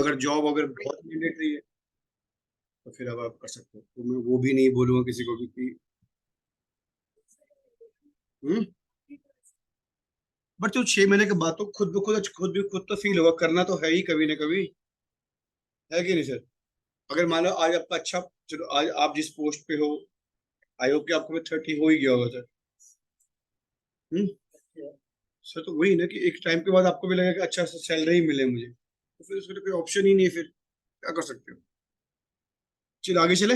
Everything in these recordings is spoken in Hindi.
अगर जॉब अगर बहुत मैंडेटरी है तो फिर अब आप कर सकते हो, तो मैं वो भी नहीं बोलूंगा किसी को भी कि हम्म। बट जो 6 महीने के बाद तो खुद तो फील होगा, करना तो है ही कभी ना कभी, है कि नहीं सर? अगर मान लो आज आपका अच्छा, चलो आज आप जिस पोस्ट पे हो, आई होप कि आपको भी 30 हो ही गया होगा सर। हम्म। सर तो वही ना कि एक टाइम के बाद आपको भी लगेगा कि अच्छा सा सैलरी ही मिले मुझे, तो फिर उसके लिए कोई ऑप्शन ही नहीं है, फिर क्या कर सकते हो? चलो आगे चले।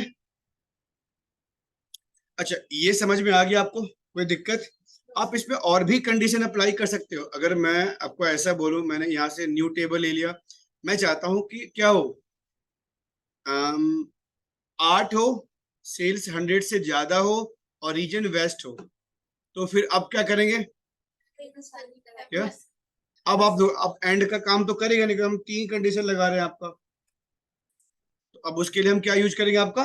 अच्छा, ये समझ में आ गया आपको, कोई दिक्कत? आप इसमें और भी कंडीशन अप्लाई कर सकते हो। अगर मैं आपको ऐसा बोलूं, मैंने यहाँ से न्यू टेबल ले लिया, मैं चाहता हूँ कि क्या हो, 8 हो, सेल्स 100 से ज्यादा हो, और रीजन वेस्ट हो, तो फिर अब क्या करेंगे? क्या? अब एंड का काम तो करेगा नहीं कि हम 3 कंडीशन लगा रहे हैं आपका, तो अब उसके लिए हम क्या यूज करेंगे आपका?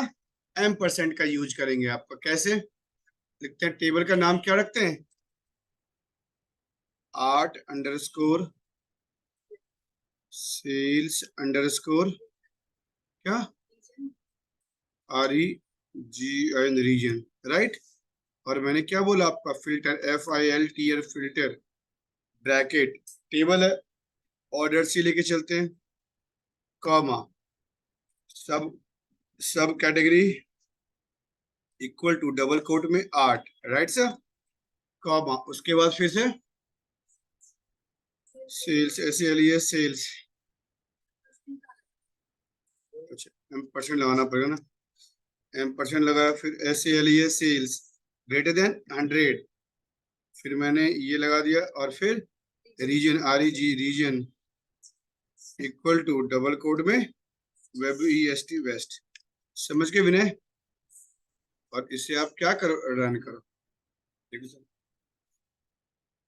M% का यूज करेंगे आपका। कैसे लिखते हैं? टेबल का नाम क्या रखते हैं? 8 अंडरस्कोर सेल्स अंडरस्कोर क्या, REGN रीजन, राइट। और मैंने क्या बोला आपका? Filter, FILTR filter, bracket, table है, ऑर्डर से लेके चलते हैं, कॉमा, सब sub category equal to double quote में 8, राइट सर, कॉमा, उसके बाद फिर से सेल्स, SALES सेल्स, अच्छा M% लगाना पड़ेगा ना, M% लगाया, फिर SALES सेल्स ग्रेटर देन 100, फिर मैंने ये लगा दिया, और फिर region, REG region equal to double code में वेब EST वेस्ट। समझ के विनय? और इससे आप क्या करो, रन करो, देखो सर,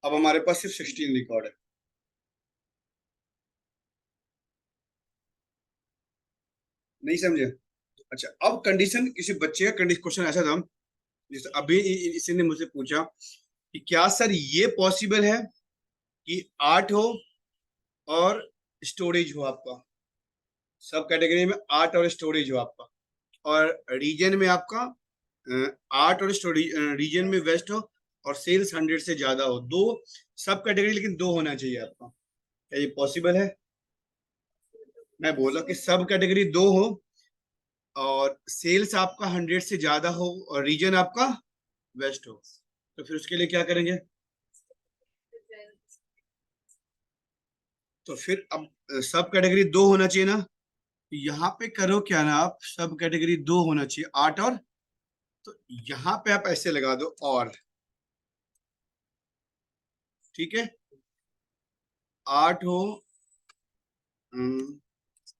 अब हमारे पास सिर्फ 16 रिकॉर्ड है। नहीं समझे? अच्छा, अब कंडीशन, किसी बच्चे का कंडीशन क्वेश्चन ऐसा था, जैसे अभी इसी ने मुझसे पूछा कि क्या सर ये पॉसिबल है कि 8 हो और स्टोरेज हो आपका, सब कैटेगरी में 8 और स्टोरेज हो आपका, और रीजन में आपका 8 और स्टोरेज, रीजन में वेस्ट हो, और सेल्स 100 से ज्यादा हो, दो सब कैटेगरी, लेकिन दो होना चाहिए आपका। क्या ये पॉसिबल है? मैं बोला कि सब कैटेगरी दो हो, और सेल्स आपका 100 से ज्यादा हो, और रीजन आपका वेस्ट हो, तो फिर उसके लिए क्या करेंगे? तो फिर अब सब कैटेगरी दो होना चाहिए ना, यहाँ पे करो क्या ना, आप सब कैटेगरी दो होना चाहिए, 8 और, तो यहाँ पे आप ऐसे लगा दो, और, ठीक है, 8 हो,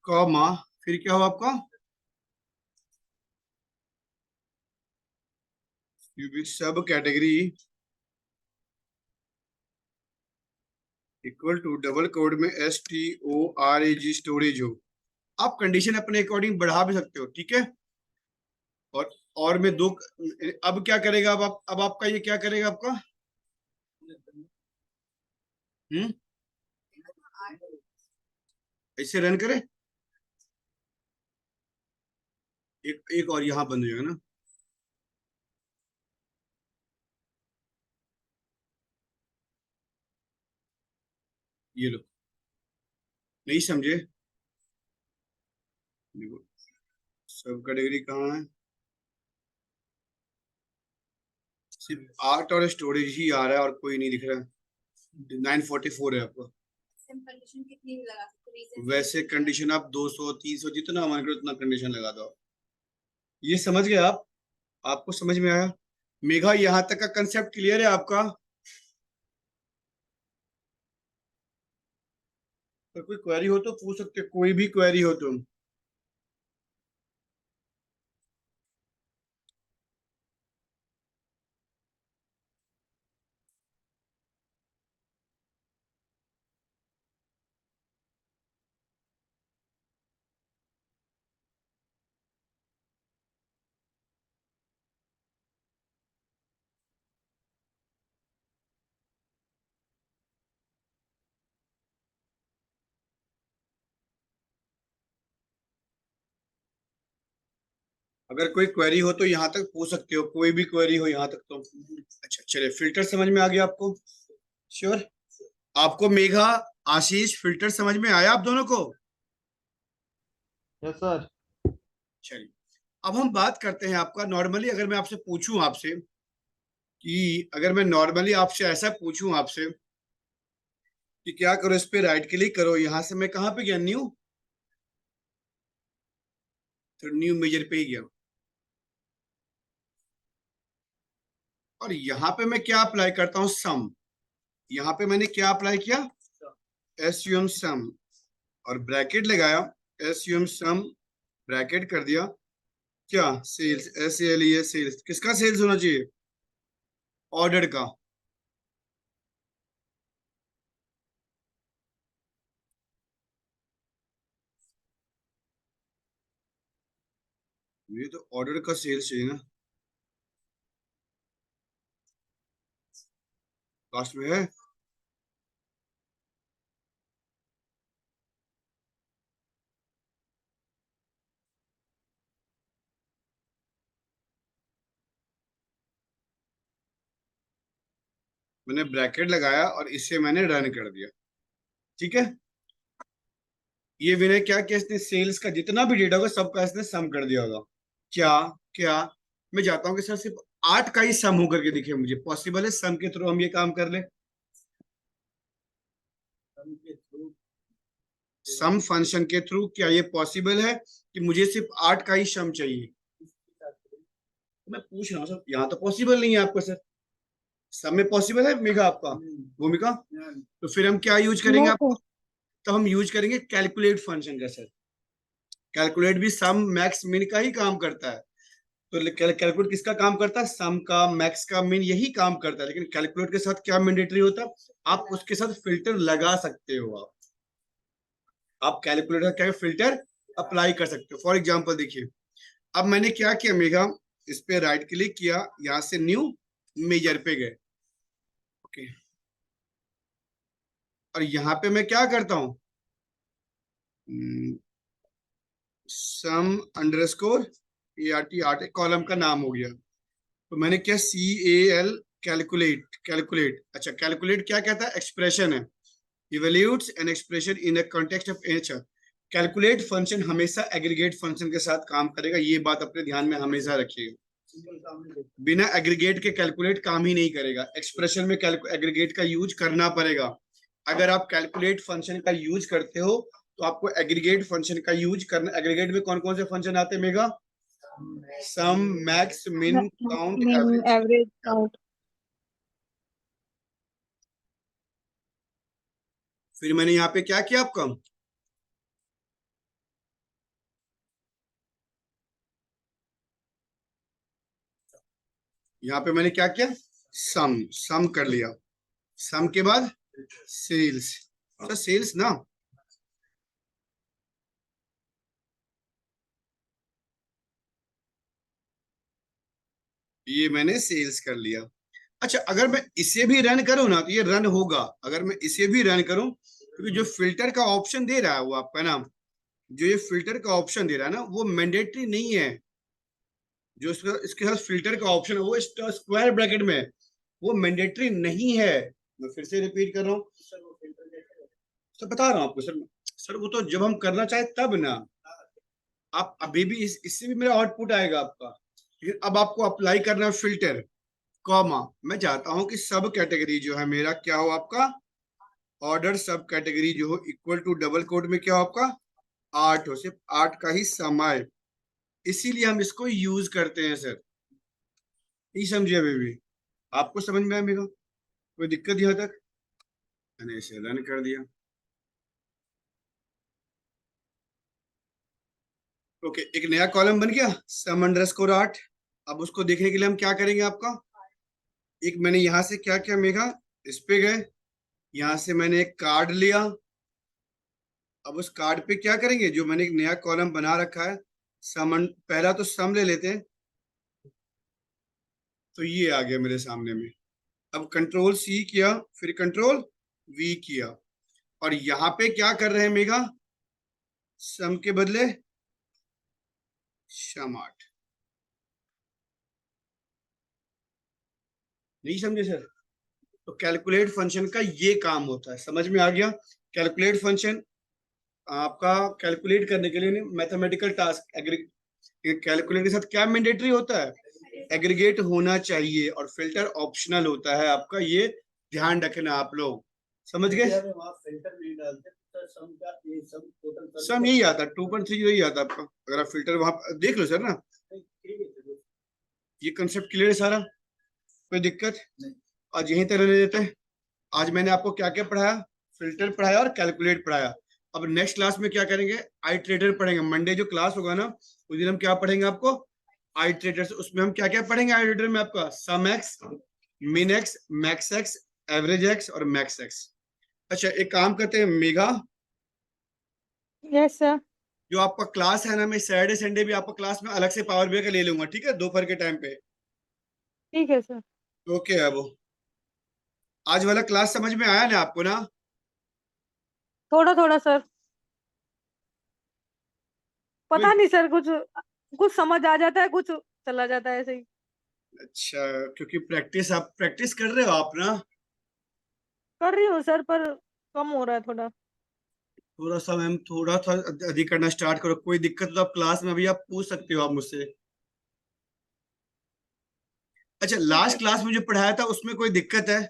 कॉमा, फिर क्या हो आपका? Cubic sub category equal to double code में STORAG स्टोरेज हो। आप कंडीशन अपने अकॉर्डिंग बढ़ा भी सकते हो, ठीक है। और और मैं दो, अब क्या करेगा, अब आपका ये क्या करेगा आपका? हम्म, ऐसे रन करे, एक एक और यहाँ बंद हो जाएगा ना, ये लो, नहीं समझे? देखो, सब कैटेगरी कहाँ है? सिर्फ 8 और स्टोरेज ही आ रहा है, और कोई नहीं दिख रहा। 944 है आपका। वैसे कंडीशन आप 200 300 जितना मन करो उतना कंडीशन लगा दो। ये समझ गए आप? आपको समझ में आया? मेघा, यहाँ तक का कंसेप्ट क्लियर है आपका? अगर कोई क्वेरी हो तो पूछ सकते हो, कोई भी क्वेरी हो तो। अगर कोई क्वेरी हो तो यहाँ तक पूछ सकते हो, कोई भी क्वेरी हो यहाँ तक तो। अच्छा चलिए, फिल्टर समझ में आ गया आपको? श्योर? आपको मेघा, आशीष, फिल्टर समझ में आया आप दोनों को? Yes sir. चलिए, अब हम बात करते हैं आपका नॉर्मली, अगर मैं आपसे पूछूं आपसे कि अगर मैं नॉर्मली आपसे ऐसा पूछूं आपसे कि क्या करो, इस पे राइट क्लिक करो, यहां से मैं कहाँ पे गया, न्यू, तो न्यू मेजर पे ही गया, और यहाँ पे मैं क्या अप्लाई करता हूँ, सम। यहाँ पे मैंने क्या अप्लाई किया, एस यू एम सम, और ब्रैकेट लगाया, S U M sum, bracket कर दिया, क्या, sales, S L E, sales, किसका सेल्स होना चाहिए, ऑर्डर का। ये तो ऑर्डर का सेल्स चाहिए ना, लास्ट में है। मैंने ब्रैकेट लगाया और इसे मैंने रन कर दिया, ठीक है। ये विनय क्या किया, इसने सेल्स का जितना भी डेटा होगा सबका इसने सम कर दिया होगा। क्या, क्या, मैं चाहता हूँ कि सर सिर्फ 8 का ही सम होकर के दिखे मुझे, पॉसिबल है सम के थ्रू हम ये काम कर ले? सम फंक्शन के थ्रू क्या ये पॉसिबल है कि मुझे सिर्फ 8 का ही सम चाहिए? तो मैं पूछ रहा हूँ सर, यहाँ तो पॉसिबल नहीं है आपको सर, सब में पॉसिबल है मेगा आपका, भूमिका? तो फिर हम क्या यूज नो करेंगे आप, सर। तो हम यूज करेंगे कैलकुलेट फंक्शन का सर। कैलकुलेट भी सम मैक्स मिन का ही काम करता है, तो कैलकुलेट किसका काम करता है, सम का, मैक्स का, मिन, यही काम करता है। लेकिन कैलकुलेट के साथ क्या मैंडेटरी होता है, आप उसके साथ फिल्टर लगा सकते हो, आप कैलकुलेटर का क्या फिल्टर अप्लाई कर सकते हो। फॉर एग्जाम्पल देखिए, अब मैंने क्या किया मेगा, इस पे राइट क्लिक किया, यहां से न्यू मेजर पे गए, ओके, और यहाँ पे मैं क्या करता हूँ, sum underscore A R T, art column का नाम हो गया, तो मैंने क्या, C A L, calculate, calculate, अच्छा कैलकुलेट क्या कहता है, एक्सप्रेशन है, evaluates an expression in a context of H. Calculate function हमेशा एग्रीगेट फंक्शन के साथ काम करेगा, ये बात अपने ध्यान में हमेशा रखिएगा। बिना एग्रीगेट के कैलकुलेट काम ही नहीं करेगा, एक्सप्रेशन में एग्रीगेट का यूज करना पड़ेगा। अगर आप कैलकुलेट फंक्शन का यूज करते हो तो आपको एग्रीगेट फंक्शन का यूज करना। एग्रीगेट में कौन कौन से फंक्शन आते हैं मेगा, सम, मैक्स, मिन, count, mean average. Average count. फिर मैंने यहाँ पे क्या किया आपका, यहाँ पे मैंने क्या किया, सम, सम कर लिया, सम के बाद सेल्स, अच्छा सेल्स ना, ये मैंने सेल्स कर लिया। अच्छा अगर मैं इसे भी रन करूं ना तो ये रन होगा, अगर मैं इसे भी रन करूं, क्योंकि जो फिल्टर का ऑप्शन दे रहा है वो आपका ना, जो ये फिल्टर का ऑप्शन दे रहा है ना वो मैंडेटरी नहीं है। जो इसके साथ फिल्टर का ऑप्शन है वो स्क्वायर ब्रैकेट में है, वो मैंडेटरी नहीं है। मैं फिर से रिपीट कर रहा हूँ सर, बता रहा हूँ आपको सर, सर वो तो जब हम करना चाहे तब ना, आप अभी भी इससे भी मेरा आउटपुट आएगा आपका, लेकिन अब आपको अप्लाई करना है फिल्टर, कॉमा, मैं चाहता हूं कि सब कैटेगरी जो है मेरा क्या हो आपका, ऑर्डर सब कैटेगरी जो हो इक्वल टू डबल कोट में क्या हो आपका, 8 हो, सिर्फ 8 का ही सम आए, इसीलिए हम इसको यूज करते हैं सर। नहीं समझे अभी भी? आपको समझ में आया मेरा, कोई दिक्कत यहाँ तक? मैंने इसे रन कर दिया, ओके, एक नया कॉलम बन गया, सम अंडरस्कोर 8। अब उसको देखने के लिए हम क्या करेंगे आपका, एक मैंने यहां से क्या किया मेघा, इस पे गए, यहां से मैंने एक कार्ड लिया, अब उस कार्ड पे क्या करेंगे, जो मैंने एक नया कॉलम बना रखा है, सम, पहला तो सम ले लेते हैं, तो ये आ गया मेरे सामने में। अब कंट्रोल सी किया, फिर कंट्रोल वी किया, और यहाँ पे क्या कर रहे हैं मेगा, सम के बदले सम 8, नहीं समझे सर? तो कैलकुलेट फंक्शन का ये काम होता है, समझ में आ गया? कैलकुलेट फंक्शन आपका कैलकुलेट करने के लिए मैथमेटिकल टास्क कैलकुलेट के साथ क्या मैंडेटरी होता है? एग्रीगेट होना चाहिए, और फिल्टर ऑप्शनल होता है आपका, ये ध्यान रखना आप लोग, समझ गए? फिल्टर नहीं डालते तो सम का ये सम टोटल सम यही आता, 2.3 यही आता आपका, अगर आप फिल्टर वहां देख लो सर ना। ये कंसेप्ट क्लियर है सारा, कोई दिक्कत नहीं। आज यहीं तक रहने देते हैं। आज मैंने आपको क्या क्या पढ़ाया? फिल्टर पढ़ाया और कैलकुलेट पढ़ाया। अब नेक्स्ट क्लास में क्या करेंगे? आइट्रेटर पढ़ेंगे। मंडे जो क्लास होगा ना, उस दिन हम क्या पढ़ेंगे आपको? आइट्रेटर। उसमें हम क्या क्या पढ़ेंगे आइट्रेटर में? आपका सम एक्स, मिन x, max x, average x और मैक्स एक्स। अच्छा एक काम करते हैं मेघा, यस सर। जो आपका क्लास है ना, मैं सैटरडे संडे भी आपका क्लास में अलग से पावर बीआई का ले लूंगा, ठीक है, दोपहर के टाइम पे। ठीक है सर। ओके है वो। आज वाला क्लास समझ में आया ना आपको ना? थोड़ा थोड़ा सर, पता कोई- नहीं सर, कुछ कुछ समझ आ जाता है, कुछ चला जाता है ऐसे ही। अच्छा, क्योंकि प्रैक्टिस आप प्रैक्टिस कर रहे हो आप ना। कर रही हूँ सर, पर कम हो रहा है थोड़ा। थोड़ा सा मैम, थोड़ा सा अधिक करना स्टार्ट करो। कोई दिक्कत हो तो आप क्लास में अभी आप पूछ सकते हो आप मुझसे। अच्छा ठीक लास्ट है क्लास में जो पढ़ाया था उसमें कोई दिक्कत है?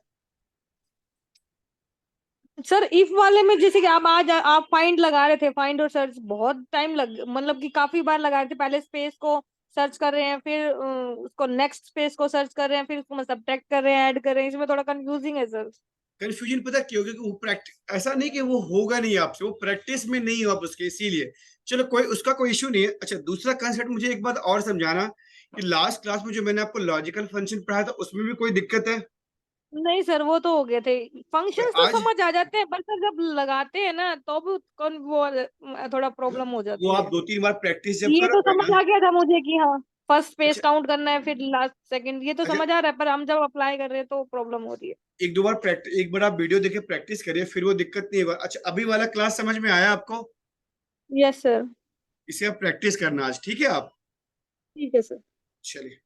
सर। इफ वाले में जैसे कि आप आज आप फाइंड लगा रहे थे, फाइंड और सर्च बहुत टाइम लग, मतलब कि काफी बार लगा रहे थे। पहले स्पेस को सर्च कर रहे हैं, फिर उसको नेक्स्ट स्पेस को सर्च कर रहे हैं, फिर उसको सब्ट्रैक्ट कर रहे हैं, ऐड कर रहे हैं। इसमें थोड़ा कंफ्यूजिंग है सर। कंफ्यूजन पता क्यों? क्योंकि वो प्रैक्टिस, ऐसा नहीं कि वो होगा नहीं आपसे, वो प्रैक्टिस में नहीं हो आप उसके, इसीलिए। चलो कोई उसका कोई इशू नहीं है। अच्छा दूसरा कंसेप्ट मुझे एक बात और समझाना, कि लास्ट क्लास में जो मैंने आपको लॉजिकल फंक्शन पढ़ाया था उसमें भी कोई दिक्कत है? नहीं सर, वो तो हो गए थे। क्या फंक्शंस तो आज समझ आ जाते हैं, पर सर जब लगाते हैं ना तो भी वो थोड़ा प्रॉब्लम हो वो जाती आप है। 2-3 बार प्रैक्टिस जब ये तो करोगे समझ ना। आ गया था मुझे कि हाँ, फर्स्ट पेज अच्छा, काउंट करना है, फिर लास्ट सेकंड, ये तो अगर समझ आ रहा है, पर हम जब अप्लाई कर रहे हैं तो प्रॉब्लम हो रही है। 1-2 बार प्रैक्टिस, एक बार आप वीडियो देखे प्रैक्टिस करिए, फिर वो दिक्कत नहीं होगा। अच्छा अभी वाला क्लास समझ में आया आपको? Yes sir. इसे आप प्रैक्टिस करना आज, ठीक है आप? ठीक है सर। चलिए।